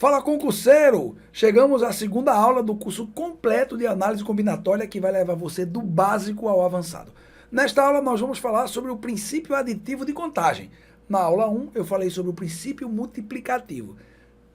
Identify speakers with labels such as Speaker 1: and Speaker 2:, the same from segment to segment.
Speaker 1: Fala concurseiro! Chegamos à segunda aula do curso completo de análise combinatória que vai levar você do básico ao avançado. Nesta aula nós vamos falar sobre o princípio aditivo de contagem. Na aula 1 eu falei sobre o princípio multiplicativo.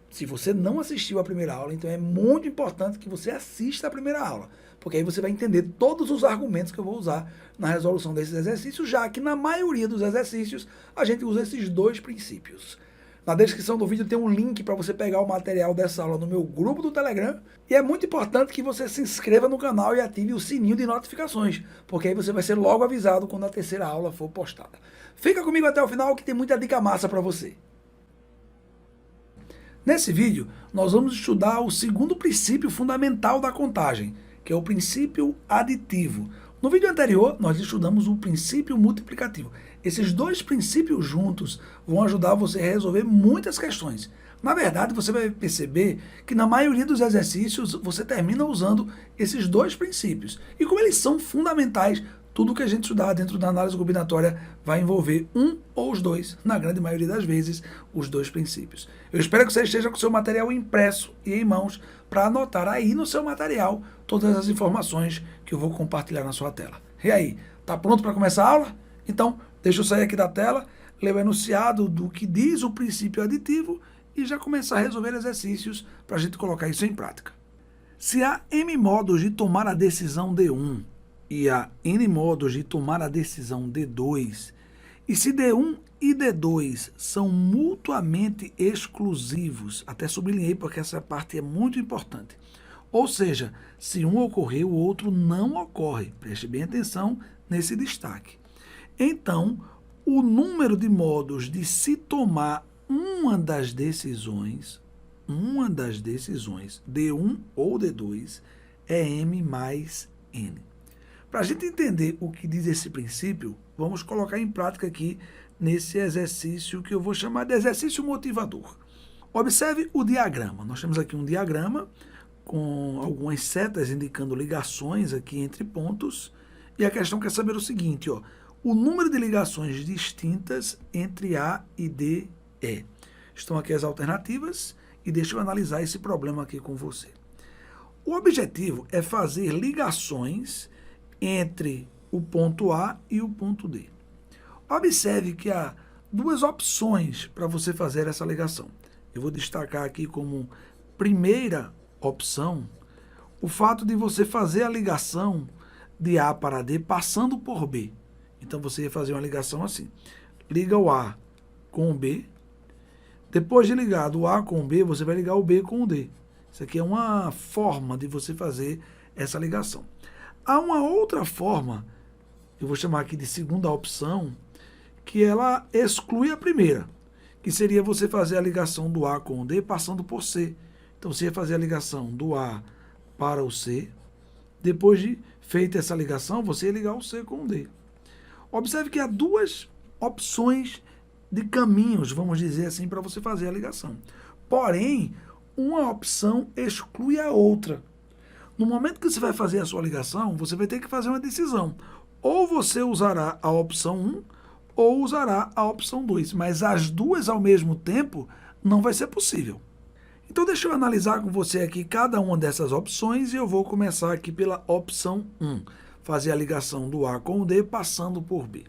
Speaker 1: Se você não assistiu à primeira aula, então é muito importante que você assista à primeira aula, porque aí você vai entender todos os argumentos que eu vou usar na resolução desses exercícios, já que na maioria dos exercícios a gente usa esses dois princípios. Na descrição do vídeo tem um link para você pegar o material dessa aula no meu grupo do Telegram. E é muito importante que você se inscreva no canal e ative o sininho de notificações, porque aí você vai ser logo avisado quando a terceira aula for postada. Fica comigo até o final que tem muita dica massa para você. Nesse vídeo, nós vamos estudar o segundo princípio fundamental da contagem, que é o princípio aditivo. No vídeo anterior, nós estudamos o princípio multiplicativo. Esses dois princípios juntos vão ajudar você a resolver muitas questões. Na verdade, você vai perceber que na maioria dos exercícios você termina usando esses dois princípios. E como eles são fundamentais, tudo que a gente estudar dentro da análise combinatória vai envolver um ou os dois, na grande maioria das vezes, os dois princípios. Eu espero que você esteja com o seu material impresso e em mãos para anotar aí no seu material todas as informações que eu vou compartilhar na sua tela. E aí, tá pronto para começar a aula? Então, deixa eu sair aqui da tela, ler o enunciado do que diz o princípio aditivo e já começar a resolver exercícios para a gente colocar isso em prática. Se há M modos de tomar a decisão D1 e há N modos de tomar a decisão D2, e se D1 e D2 são mutuamente exclusivos, até sublinhei porque essa parte é muito importante, ou seja, se um ocorrer, o outro não ocorre, preste bem atenção nesse destaque. Então, o número de modos de se tomar uma das decisões, D1 ou D2, é M mais N. Para a gente entender o que diz esse princípio, vamos colocar em prática aqui nesse exercício que eu vou chamar de exercício motivador. Observe o diagrama. Nós temos aqui um diagrama com algumas setas indicando ligações aqui entre pontos. E a questão quer saber o seguinte, ó, o número de ligações distintas entre A e D é. Estão aqui as alternativas e deixa eu analisar esse problema aqui com você. O objetivo é fazer ligações entre o ponto A e o ponto D. Observe que há duas opções para você fazer essa ligação. Eu vou destacar aqui como primeira opção o fato de você fazer a ligação de A para D passando por B. Então você ia fazer uma ligação assim. Liga o A com o B. Depois de ligar do A com o B, você vai ligar o B com o D. Isso aqui é uma forma de você fazer essa ligação. Há uma outra forma, eu vou chamar aqui de segunda opção, que ela exclui a primeira, que seria você fazer a ligação do A com o D passando por C. Então você ia fazer a ligação do A para o C. Depois de feita essa ligação, você ia ligar o C com o D. Observe que há duas opções de caminhos, vamos dizer assim, para você fazer a ligação. Porém, uma opção exclui a outra. No momento que você vai fazer a sua ligação, você vai ter que fazer uma decisão. Ou você usará a opção 1 ou usará a opção 2. Mas as duas ao mesmo tempo não vai ser possível. Então deixa eu analisar com você aqui cada uma dessas opções e eu vou começar aqui pela opção 1. Fazer a ligação do A com o D passando por B.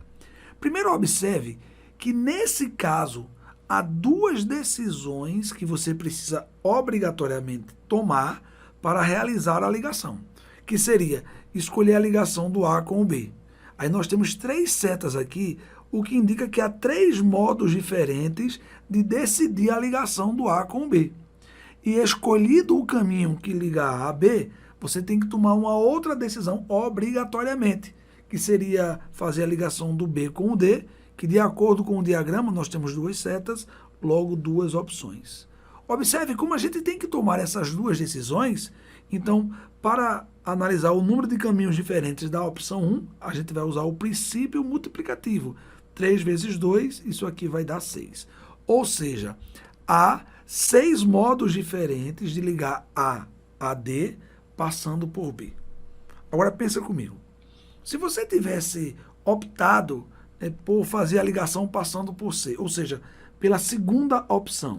Speaker 1: Primeiro observe que nesse caso há duas decisões que você precisa obrigatoriamente tomar para realizar a ligação, que seria escolher a ligação do A com o B. Aí nós temos três setas aqui, o que indica que há três modos diferentes de decidir a ligação do A com o B. E escolhido o caminho que liga A a B, você tem que tomar uma outra decisão obrigatoriamente, que seria fazer a ligação do B com o D, que de acordo com o diagrama nós temos duas setas, logo duas opções. Observe como a gente tem que tomar essas duas decisões. Então, para analisar o número de caminhos diferentes da opção 1, a gente vai usar o princípio multiplicativo. 3 vezes 2, isso aqui vai dar 6. Ou seja, há 6 modos diferentes de ligar A a D passando por B. Agora pensa comigo. Se você tivesse optado por fazer a ligação passando por C, ou seja, pela segunda opção,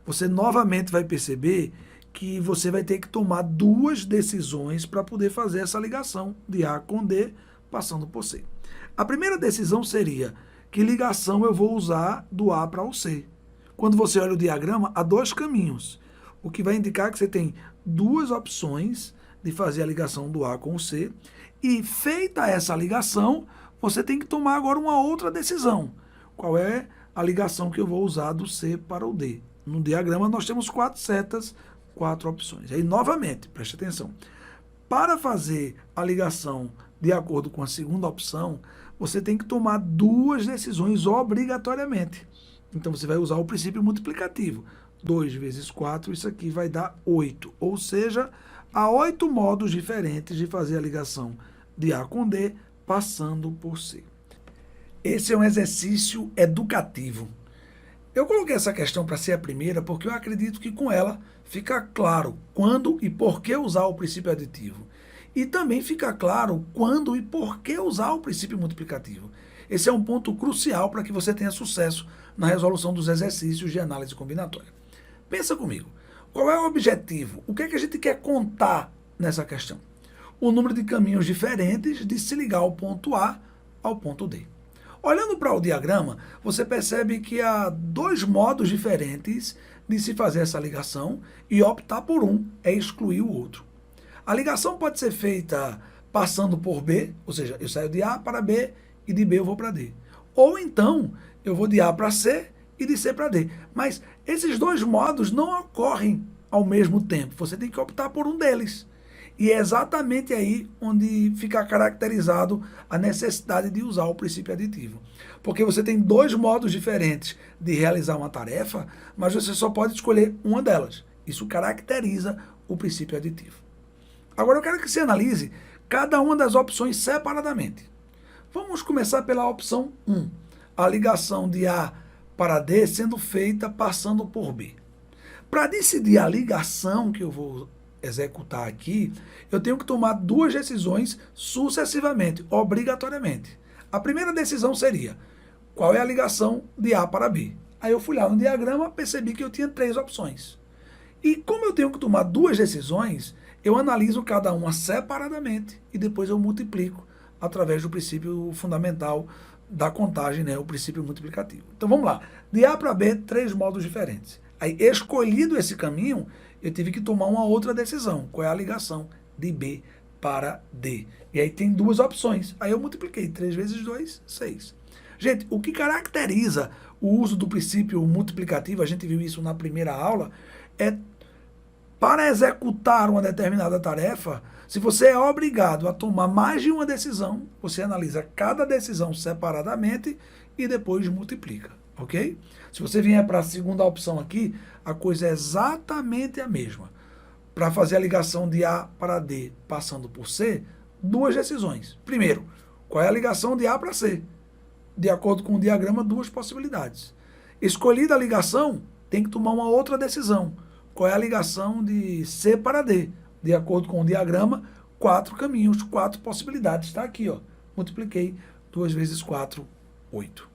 Speaker 1: você novamente vai perceber que você vai ter que tomar duas decisões para poder fazer essa ligação de A com D passando por C. A primeira decisão seria que ligação eu vou usar do A para o C. Quando você olha o diagrama, há dois caminhos, o que vai indicar que você tem duas opções de fazer a ligação do A com o C, e feita essa ligação, você tem que tomar agora uma outra decisão. Qual é a ligação que eu vou usar do C para o D? No diagrama nós temos 4 setas, 4 opções. Aí, novamente, preste atenção. Para fazer a ligação de acordo com a segunda opção, você tem que tomar duas decisões obrigatoriamente. Então, você vai usar o princípio multiplicativo. 2 vezes 4, isso aqui vai dar 8. Ou seja, há 8 modos diferentes de fazer a ligação de A com D, passando por C. Esse é um exercício educativo. Eu coloquei essa questão para ser a primeira porque eu acredito que com ela fica claro quando e por que usar o princípio aditivo. E também fica claro quando e por que usar o princípio multiplicativo. Esse é um ponto crucial para que você tenha sucesso na resolução dos exercícios de análise combinatória. Pensa comigo, qual é o objetivo? O que é que a gente quer contar nessa questão? O número de caminhos diferentes de se ligar ao ponto A ao ponto D. Olhando para o diagrama, você percebe que há dois modos diferentes de se fazer essa ligação e optar por um é excluir o outro. A ligação pode ser feita passando por B, ou seja, eu saio de A para B e de B eu vou para D. Ou então, eu vou de A para C e de C para D. Mas esses dois modos não ocorrem ao mesmo tempo. Você tem que optar por um deles. E é exatamente aí onde fica caracterizado a necessidade de usar o princípio aditivo. Porque você tem dois modos diferentes de realizar uma tarefa, mas você só pode escolher uma delas. Isso caracteriza o princípio aditivo. Agora eu quero que você analise cada uma das opções separadamente. Vamos começar pela opção 1, a ligação de A para D sendo feita passando por B. Para decidir a ligação que eu vou executar aqui, eu tenho que tomar duas decisões sucessivamente, obrigatoriamente. A primeira decisão seria, qual é a ligação de A para B? Aí eu fui lá no diagrama, percebi que eu tinha 3 opções. E como eu tenho que tomar duas decisões, eu analiso cada uma separadamente e depois eu multiplico através do princípio fundamental da contagem, né, o princípio multiplicativo. Então vamos lá, de A para B, 3 modos diferentes. Aí, escolhido esse caminho, eu tive que tomar uma outra decisão, qual é a ligação de B para D. E aí tem duas opções. Aí eu multipliquei 3 vezes 2, 6. Gente, o que caracteriza o uso do princípio multiplicativo, a gente viu isso na primeira aula, é para executar uma determinada tarefa, se você é obrigado a tomar mais de uma decisão, você analisa cada decisão separadamente e depois multiplica, ok? Se você vier para a segunda opção aqui, a coisa é exatamente a mesma. Para fazer a ligação de A para D passando por C, duas decisões. Primeiro, qual é a ligação de A para C? De acordo com o diagrama, duas possibilidades. Escolhida a ligação, tem que tomar uma outra decisão. Qual é a ligação de C para D? De acordo com o diagrama, 4 caminhos, 4 possibilidades. Está aqui, ó. Multipliquei 2 vezes 4, 8.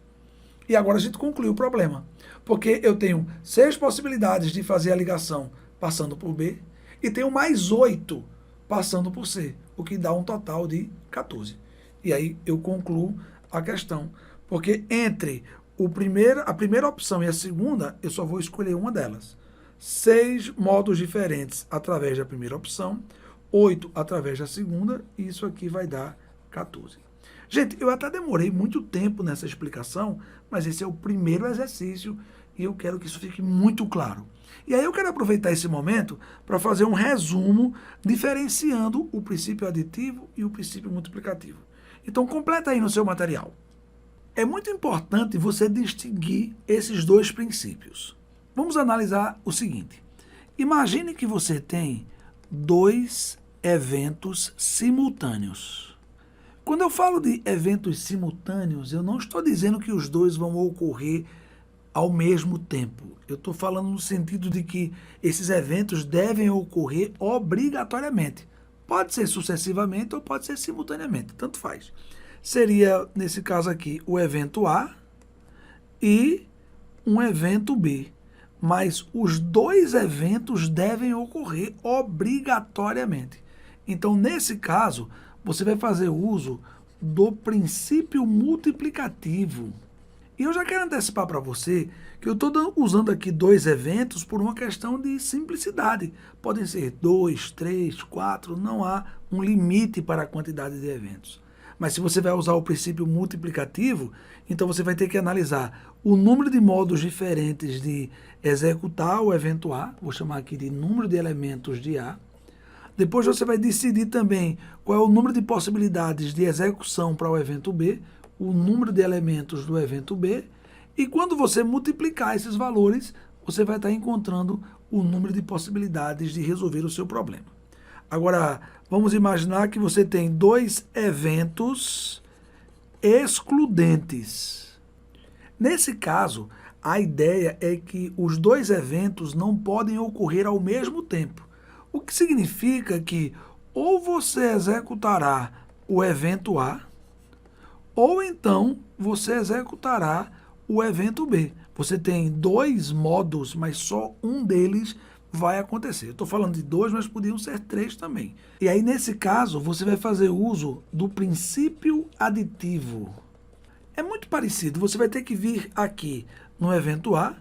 Speaker 1: E agora a gente conclui o problema. Porque eu tenho 6 possibilidades de fazer a ligação passando por B e tenho mais 8 passando por C, o que dá um total de 14. E aí eu concluo a questão. Porque entre a primeira opção e a segunda, eu só vou escolher uma delas. 6 modos diferentes através da primeira opção, 8 através da segunda, e isso aqui vai dar 14. Gente, eu até demorei muito tempo nessa explicação, mas esse é o primeiro exercício e eu quero que isso fique muito claro. E aí eu quero aproveitar esse momento para fazer um resumo diferenciando o princípio aditivo e o princípio multiplicativo. Então, completa aí no seu material. É muito importante você distinguir esses dois princípios. Vamos analisar o seguinte. Imagine que você tem 2 eventos simultâneos. Quando eu falo de eventos simultâneos, eu não estou dizendo que os dois vão ocorrer ao mesmo tempo. Eu estou falando no sentido de que esses eventos devem ocorrer obrigatoriamente. Pode ser sucessivamente ou pode ser simultaneamente, tanto faz. Seria, nesse caso aqui, o evento A e um evento B. mas os dois eventos devem ocorrer obrigatoriamente. Então, nesse caso, você vai fazer uso do princípio multiplicativo. E eu já quero antecipar para você que eu estou usando aqui dois eventos por uma questão de simplicidade. Podem ser 2, 3, 4, não há um limite para a quantidade de eventos. Mas se você vai usar o princípio multiplicativo, então você vai ter que analisar o número de modos diferentes de executar o evento A, vou chamar aqui de número de elementos de A. Depois você vai decidir também qual é o número de possibilidades de execução para o evento B, o número de elementos do evento B, e quando você multiplicar esses valores, você vai estar encontrando o número de possibilidades de resolver o seu problema. Agora, vamos imaginar que você tem dois eventos excludentes. Nesse caso, a ideia é que os dois eventos não podem ocorrer ao mesmo tempo, o que significa que ou você executará o evento A, ou então você executará o evento B. Você tem dois modos, mas só um deles vai acontecer. Eu estou falando de dois, mas podiam ser três também. E aí, nesse caso, você vai fazer uso do princípio aditivo. É muito parecido. Você vai ter que vir aqui no evento A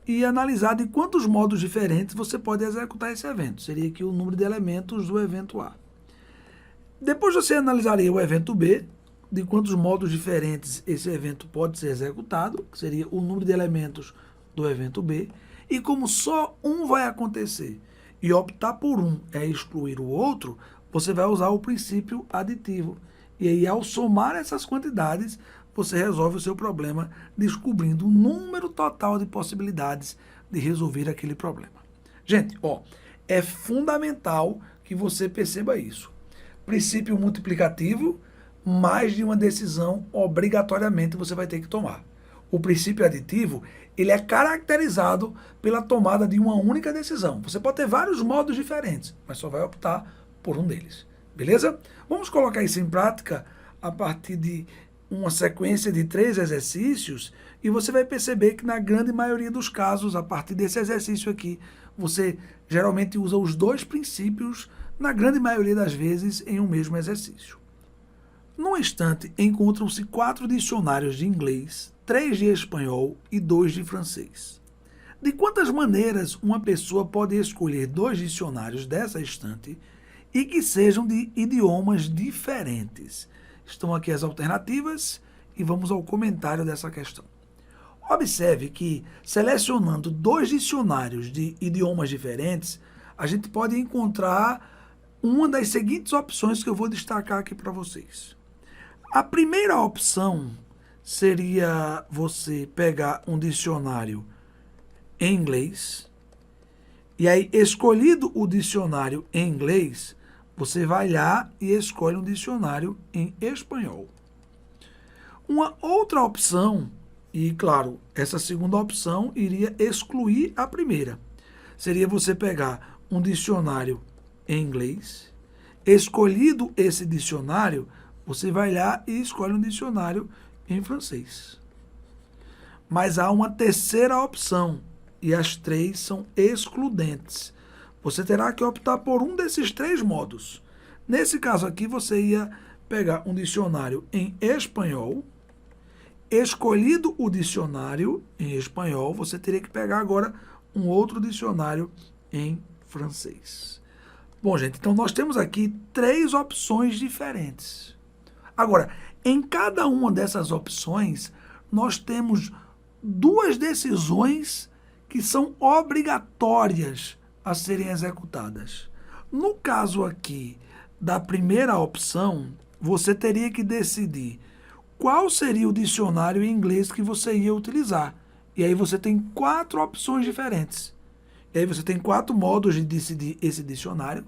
Speaker 1: e analisar de quantos modos diferentes você pode executar esse evento. Seria aqui o número de elementos do evento A. Depois você analisaria o evento B, de quantos modos diferentes esse evento pode ser executado, que seria o número de elementos do evento B, e como só um vai acontecer e optar por um é excluir o outro, você vai usar o princípio aditivo. E aí, ao somar essas quantidades, você resolve o seu problema descobrindo o número total de possibilidades de resolver aquele problema. Gente, é fundamental que você perceba isso. Princípio multiplicativo, mais de uma decisão obrigatoriamente você vai ter que tomar. O princípio aditivo, ele é caracterizado pela tomada de uma única decisão. Você pode ter vários modos diferentes, mas só vai optar por um deles. Beleza? Vamos colocar isso em prática a partir de uma sequência de 3 exercícios e você vai perceber que na grande maioria dos casos, a partir desse exercício aqui, você geralmente usa os dois princípios, na grande maioria das vezes, em um mesmo exercício. Num instante, encontram-se 4 dicionários de inglês, 3 de espanhol e 2 de francês. De quantas maneiras uma pessoa pode escolher 2 dicionários dessa estante e que sejam de idiomas diferentes? Estão aqui as alternativas e vamos ao comentário dessa questão. Observe que, selecionando 2 dicionários de idiomas diferentes, a gente pode encontrar uma das seguintes opções que eu vou destacar aqui para vocês. A primeira opção seria você pegar um dicionário em inglês, e aí, escolhido o dicionário em inglês, você vai lá e escolhe um dicionário em espanhol. Uma outra opção, e claro, essa segunda opção iria excluir a primeira, seria você pegar um dicionário em inglês, escolhido esse dicionário, você vai lá e escolhe um dicionário em francês. Mas há uma terceira opção, e as 3 são excludentes. Você terá que optar por um desses 3 modos. Nesse caso aqui, você ia pegar um dicionário em espanhol. Escolhido o dicionário em espanhol, você teria que pegar agora um outro dicionário em francês. Bom, gente, então nós temos aqui 3 opções diferentes. Agora, em cada uma dessas opções, nós temos 2 decisões que são obrigatórias a serem executadas. No caso aqui da primeira opção, você teria que decidir qual seria o dicionário em inglês que você ia utilizar. E aí você tem 4 opções diferentes. E aí você tem 4 modos de decidir esse dicionário.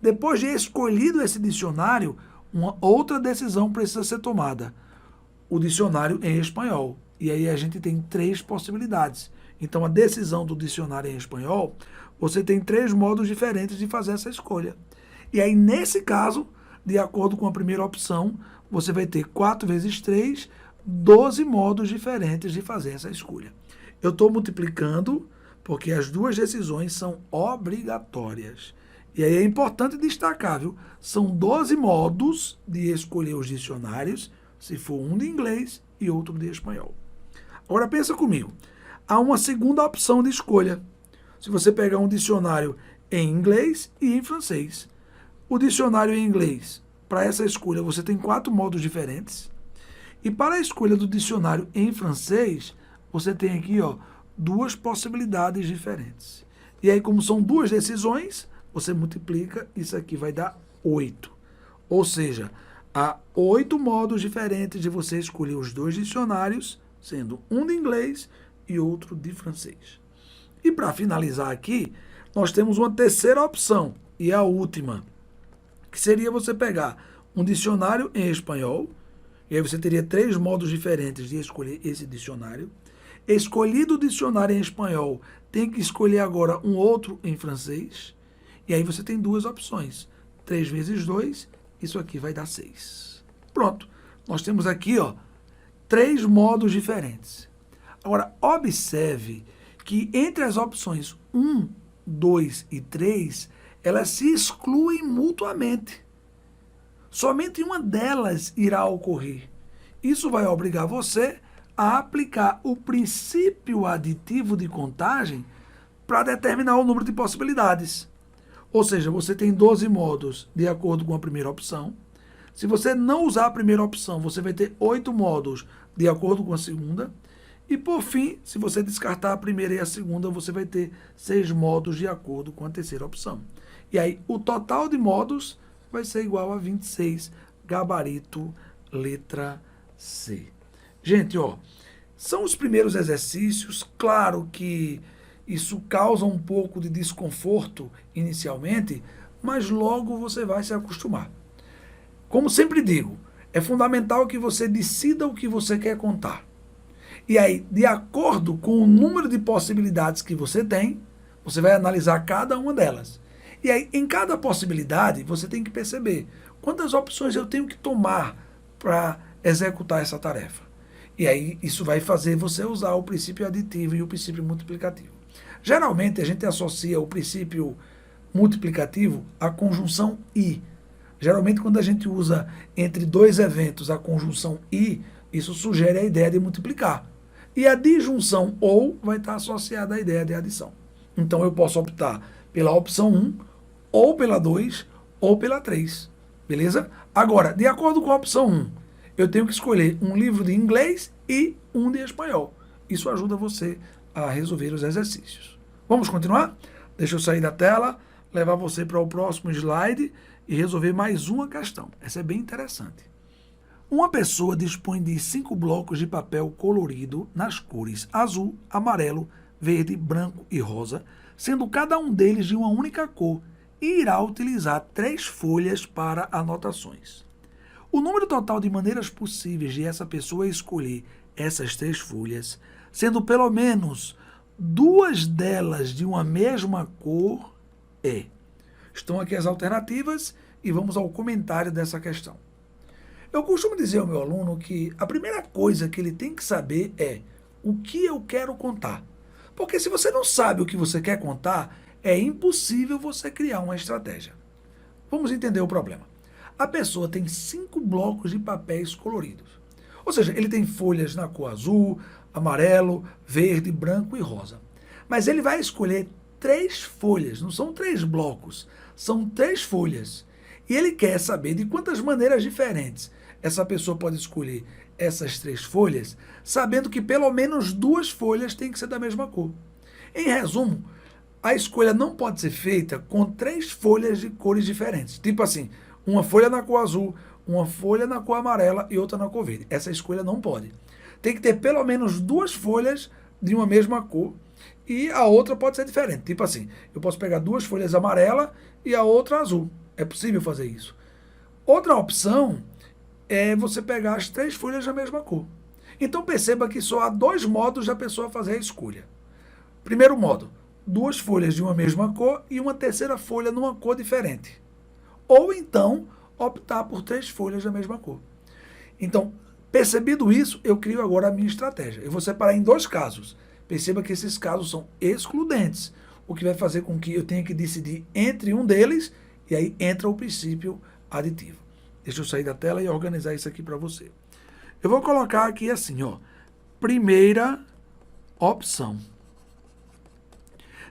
Speaker 1: Depois de escolhido esse dicionário, uma outra decisão precisa ser tomada. O dicionário em espanhol. E aí a gente tem 3 possibilidades. Então, a decisão do dicionário em espanhol, você tem 3 modos diferentes de fazer essa escolha. E aí, nesse caso, de acordo com a primeira opção, você vai ter 4 vezes 3, 12 modos diferentes de fazer essa escolha. Eu estou multiplicando Porque as duas decisões são obrigatórias. E aí é importante destacar, viu? São 12 modos de escolher os dicionários, se for um de inglês e outro de espanhol. Agora pensa comigo, há uma segunda opção de escolha. Se você pegar um dicionário em inglês e em francês. O dicionário em inglês, para essa escolha, você tem 4 modos diferentes. E para a escolha do dicionário em francês, você tem aqui, ó, 2 possibilidades diferentes. E aí, como são 2 decisões, você multiplica, isso aqui vai dar 8. Ou seja, há 8 modos diferentes de você escolher os 2 dicionários, sendo um de inglês e outro de francês. E para finalizar aqui, nós temos uma terceira opção, e a última, que seria você pegar um dicionário em espanhol, e aí você teria 3 modos diferentes de escolher esse dicionário. Escolhido o dicionário em espanhol, tem que escolher agora um outro em francês, e aí você tem 2 opções. 3 vezes 2, isso aqui vai dar 6. Pronto, nós temos aqui, ó, 3 modos diferentes. Agora, observe que entre as opções 1, 2 e 3, elas se excluem mutuamente. Somente uma delas irá ocorrer. Isso vai obrigar você a aplicar o princípio aditivo de contagem para determinar o número de possibilidades. Ou seja, você tem 12 modos de acordo com a primeira opção. Se você não usar a primeira opção, você vai ter 8 modos de acordo com a segunda. E, por fim, se você descartar a primeira e a segunda, você vai ter 6 modos de acordo com a terceira opção. E aí, o total de modos vai ser igual a 26, gabarito, letra C. Gente, ó, são os primeiros exercícios. Claro que isso causa um pouco de desconforto inicialmente, mas logo você vai se acostumar. Como sempre digo, é fundamental que você decida o que você quer contar. E aí, de acordo com o número de possibilidades que você tem, você vai analisar cada uma delas. E aí, em cada possibilidade, você tem que perceber quantas opções eu tenho que tomar para executar essa tarefa. E aí, isso vai fazer você usar o princípio aditivo e o princípio multiplicativo. Geralmente, a gente associa o princípio multiplicativo à conjunção e. Geralmente, quando a gente usa entre 2 eventos a conjunção e, isso sugere a ideia de multiplicar. E a disjunção ou vai estar associada à ideia de adição. Então, eu posso optar pela opção 1, ou pela 2, ou pela 3. Beleza? Agora, de acordo com a opção 1, eu tenho que escolher um livro de inglês e um de espanhol. Isso ajuda você a resolver os exercícios. Vamos continuar? Deixa eu sair da tela, levar você para o próximo slide e resolver mais uma questão. Essa é bem interessante. Uma pessoa dispõe de 5 blocos de papel colorido nas cores azul, amarelo, verde, branco e rosa, sendo cada um deles de uma única cor, e irá utilizar 3 folhas para anotações. O número total de maneiras possíveis de essa pessoa escolher essas 3 folhas, sendo pelo menos 2 delas de uma mesma cor, é. Estão aqui as alternativas e vamos ao comentário dessa questão. Eu costumo dizer ao meu aluno que a primeira coisa que ele tem que saber é o que eu quero contar. Porque se você não sabe o que você quer contar, é impossível você criar uma estratégia. Vamos entender o problema. A pessoa tem 5 blocos de papéis coloridos. Ou seja, ele tem folhas na cor azul, amarelo, verde, branco e rosa. Mas ele vai escolher 3 folhas, não são 3 blocos, são 3 folhas. E ele quer saber de quantas maneiras diferentes essa pessoa pode escolher essas 3 folhas, sabendo que pelo menos 2 folhas têm que ser da mesma cor. Em resumo, a escolha não pode ser feita com 3 folhas de cores diferentes. Tipo assim, uma folha na cor azul, uma folha na cor amarela e outra na cor verde. Essa escolha não pode. Tem que ter pelo menos 2 folhas de uma mesma cor e a outra pode ser diferente. Tipo assim, eu posso pegar 2 folhas amarelas e a outra azul. É possível fazer isso. Outra opção é você pegar as 3 folhas da mesma cor. Então perceba que só há 2 modos da pessoa fazer a escolha. Primeiro modo, 2 folhas de uma mesma cor e uma terceira folha numa cor diferente. Ou então, optar por 3 folhas da mesma cor. Então, percebido isso, eu crio agora a minha estratégia. Eu vou separar em 2 casos. Perceba que esses casos são excludentes, o que vai fazer com que eu tenha que decidir entre um deles, e aí entra o princípio aditivo. Deixa eu sair da tela e organizar isso aqui para você. Eu vou colocar aqui assim, ó, primeira opção.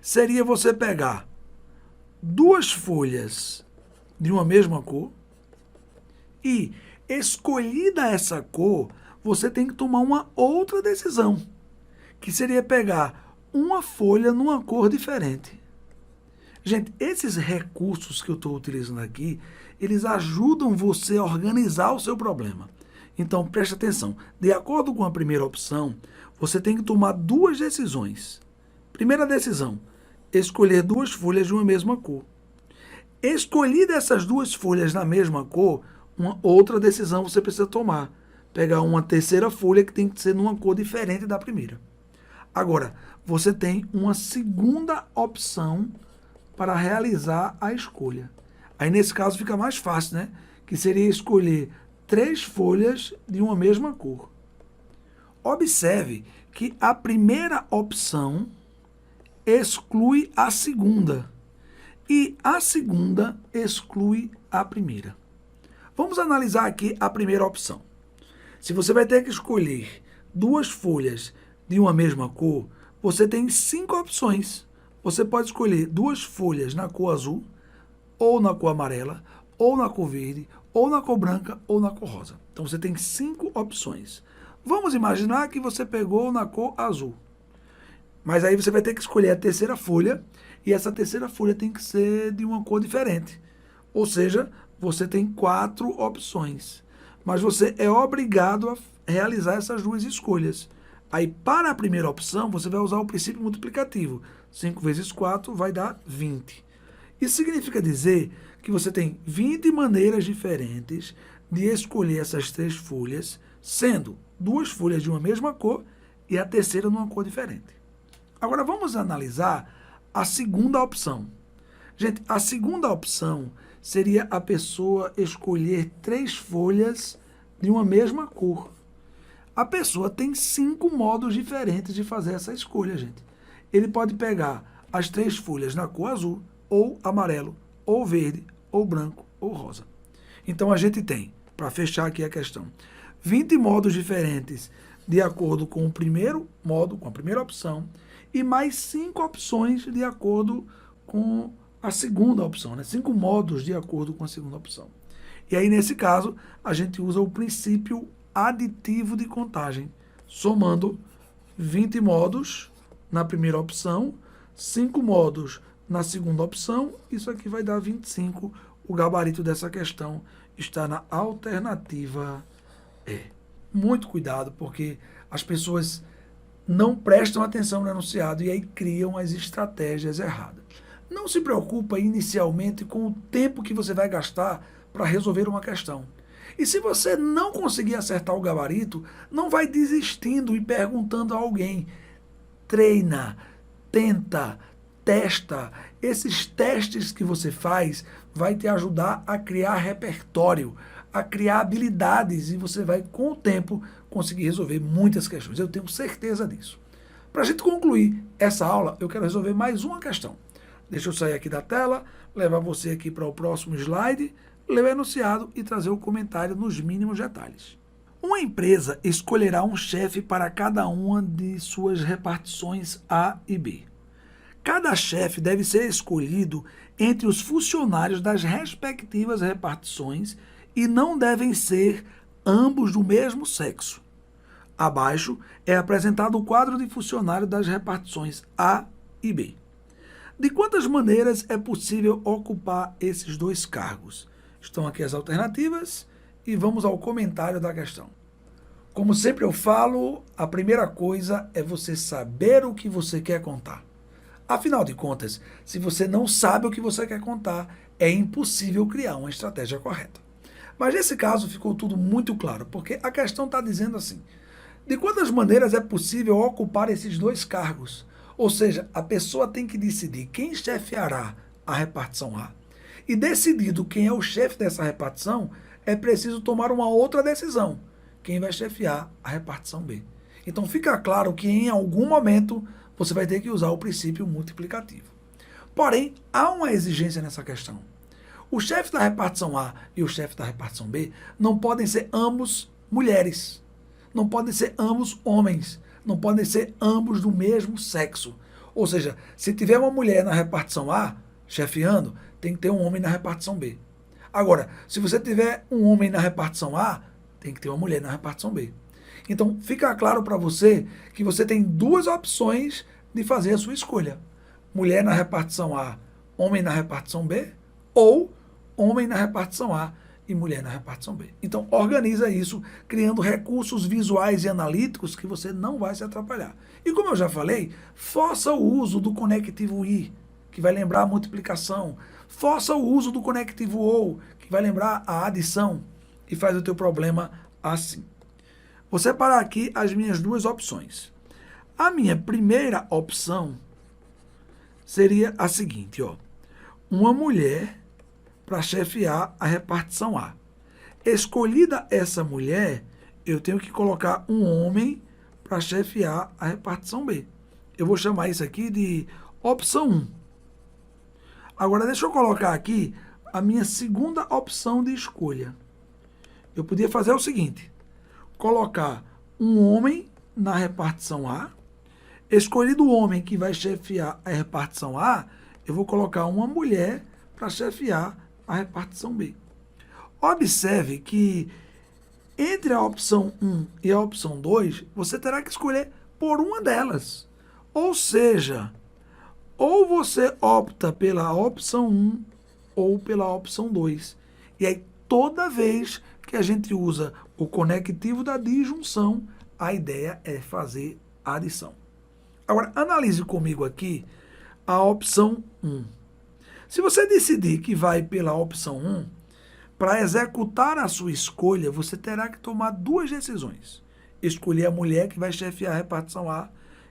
Speaker 1: Seria você pegar duas folhas de uma mesma cor e, escolhida essa cor, você tem que tomar uma outra decisão, que seria pegar uma folha numa cor diferente. Gente, esses recursos que eu estou utilizando aqui, eles ajudam você a organizar o seu problema. Então, preste atenção. De acordo com a primeira opção, você tem que tomar duas decisões. Primeira decisão, escolher duas folhas de uma mesma cor. Escolhida essas duas folhas na mesma cor, uma outra decisão você precisa tomar. Pegar uma terceira folha que tem que ser numa cor diferente da primeira. Agora, você tem uma segunda opção para realizar a escolha. Aí, nesse caso, fica mais fácil, né? Que seria escolher 3 folhas de uma mesma cor. Observe que a primeira opção exclui a segunda e a segunda exclui a primeira. Vamos analisar aqui a primeira opção. Se você vai ter que escolher 2 folhas de uma mesma cor, você tem 5 opções. Você pode escolher 2 folhas na cor azul, ou na cor amarela, ou na cor verde, ou na cor branca, ou na cor rosa. Então você tem 5 opções. Vamos imaginar que você pegou na cor azul. Mas aí você vai ter que escolher a terceira folha, e essa terceira folha tem que ser de uma cor diferente. Ou seja, você tem 4 opções. Mas você é obrigado a realizar essas 2 escolhas. Aí, para a primeira opção, você vai usar o princípio multiplicativo. 5 vezes 4 vai dar 20. Isso significa dizer que você tem 20 maneiras diferentes de escolher essas 3 folhas, sendo 2 folhas de uma mesma cor e a terceira numa cor diferente. Agora, vamos analisar a segunda opção. Gente, a segunda opção seria a pessoa escolher 3 folhas de uma mesma cor. A pessoa tem 5 modos diferentes de fazer essa escolha, gente. Ele pode pegar as 3 folhas na cor azul, ou amarelo, ou verde, ou branco, ou rosa. Então, a gente tem, para fechar aqui a questão, 20 modos diferentes de acordo com o primeiro modo, com a primeira opção, e mais 5 opções de acordo com a segunda opção, né? 5 modos de acordo com a segunda opção. E aí, nesse caso, a gente usa o princípio aditivo de contagem, somando 20 modos na primeira opção, 5 modos na segunda opção, isso aqui vai dar 25. O gabarito dessa questão está na alternativa E. Muito cuidado, porque as pessoas não prestam atenção no enunciado e aí criam as estratégias erradas. Não se preocupa inicialmente com o tempo que você vai gastar para resolver uma questão. E se você não conseguir acertar o gabarito, não vai desistindo e perguntando a alguém. Treina, tenta, testa. Esses testes que você faz vai te ajudar a criar repertório, a criar habilidades e você vai, com o tempo, conseguir resolver muitas questões. Eu tenho certeza disso. Para a gente concluir essa aula, eu quero resolver mais uma questão. Deixa eu sair aqui da tela, levar você aqui para o próximo slide, ler o enunciado e trazer o comentário nos mínimos detalhes. Uma empresa escolherá um chefe para cada uma de suas repartições A e B. Cada chefe deve ser escolhido entre os funcionários das respectivas repartições e não devem ser ambos do mesmo sexo. Abaixo é apresentado o quadro de funcionários das repartições A e B. De quantas maneiras é possível ocupar esses 2 cargos? Estão aqui as alternativas e vamos ao comentário da questão. Como sempre eu falo, a primeira coisa é você saber o que você quer contar. Afinal de contas, se você não sabe o que você quer contar, é impossível criar uma estratégia correta. Mas nesse caso ficou tudo muito claro, porque a questão está dizendo assim: de quantas maneiras é possível ocupar esses 2 cargos? Ou seja, a pessoa tem que decidir quem chefiará a repartição A. E decidido quem é o chefe dessa repartição, é preciso tomar uma outra decisão: quem vai chefiar a repartição B. Então fica claro que em algum momento você vai ter que usar o princípio multiplicativo. Porém, há uma exigência nessa questão. O chefe da repartição A e o chefe da repartição B não podem ser ambos mulheres. Não podem ser ambos homens. Não podem ser ambos do mesmo sexo. Ou seja, se tiver uma mulher na repartição A, chefiando, tem que ter um homem na repartição B. Agora, se você tiver um homem na repartição A, tem que ter uma mulher na repartição B. Então, fica claro para você que você tem duas opções de fazer a sua escolha. Mulher na repartição A, homem na repartição B, ou homem na repartição A e mulher na repartição B. Então, organiza isso, criando recursos visuais e analíticos que você não vai se atrapalhar. E como eu já falei, força o uso do conectivo I, que vai lembrar a multiplicação. Força o uso do conectivo OU, que vai lembrar a adição. E faz o teu problema assim. Vou separar aqui as minhas duas opções. A minha primeira opção seria a seguinte, ó. Uma mulher para chefiar a repartição A. Escolhida essa mulher, eu tenho que colocar um homem para chefiar a repartição B. Eu vou chamar isso aqui de opção 1. Agora, deixa eu colocar aqui a minha segunda opção de escolha. Eu podia fazer o seguinte, colocar um homem na repartição A, escolhido o homem que vai chefiar a repartição A, eu vou colocar uma mulher para chefiar a repartição B. Observe que entre a opção 1 e a opção 2, você terá que escolher por uma delas. Ou seja, ou você opta pela opção 1 ou pela opção 2. E aí, toda vez que a gente usa o conectivo da disjunção, a ideia é fazer a adição. Agora, analise comigo aqui a opção 1. Se você decidir que vai pela opção 1, para executar a sua escolha, você terá que tomar duas decisões. Escolher a mulher que vai chefiar a repartição A,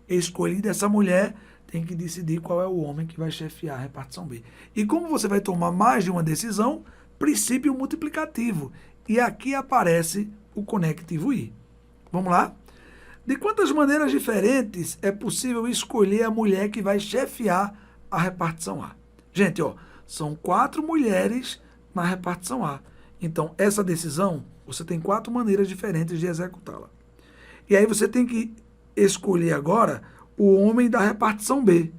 Speaker 1: escolhida essa mulher, tem que decidir qual é o homem que vai chefiar a repartição B. E como você vai tomar mais de uma decisão, princípio multiplicativo. E aqui aparece o conectivo I. Vamos lá? De quantas maneiras diferentes é possível escolher a mulher que vai chefiar a repartição A? Gente, ó, são 4 mulheres na repartição A. Então, essa decisão, você tem 4 maneiras diferentes de executá-la. E aí você tem que escolher agora o homem da repartição B.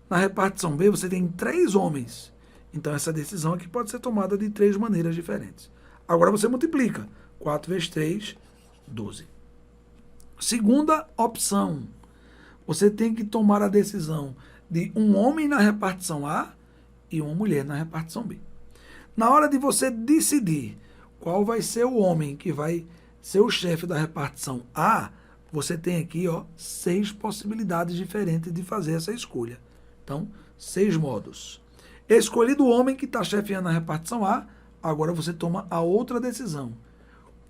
Speaker 1: Na repartição B, você tem 3 homens. Então, essa decisão aqui pode ser tomada de 3 maneiras diferentes. Agora, você multiplica. 4 vezes 3, 12. Segunda opção. Você tem que tomar a decisão de um homem na repartição A e uma mulher na repartição B. Na hora de você decidir qual vai ser o homem que vai ser o chefe da repartição A, você tem aqui, ó, 6 possibilidades diferentes de fazer essa escolha. Então, 6 modos. Escolhido o homem que está chefiando a repartição A, agora você toma a outra decisão.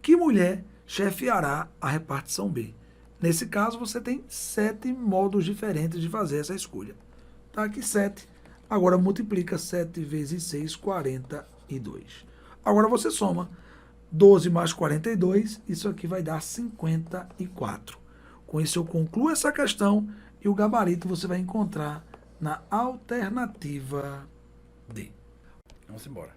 Speaker 1: Que mulher chefiará a repartição B? Nesse caso, você tem 7 modos diferentes de fazer essa escolha. Está aqui 7. Agora multiplica 7 vezes 6, 42. Agora você soma 12 mais 42, isso aqui vai dar 54. Com isso eu concluo essa questão e o gabarito você vai encontrar na alternativa D. Vamos embora.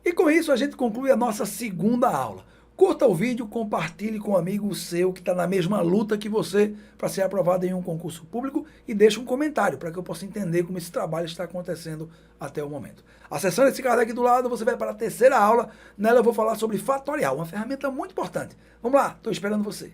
Speaker 1: E com isso a gente conclui a nossa segunda aula. Curta o vídeo, compartilhe com um amigo seu que está na mesma luta que você para ser aprovado em um concurso público e deixe um comentário para que eu possa entender como esse trabalho está acontecendo até o momento. Acessando esse card aqui do lado, você vai para a terceira aula. Nela eu vou falar sobre fatorial, uma ferramenta muito importante. Vamos lá, estou esperando você.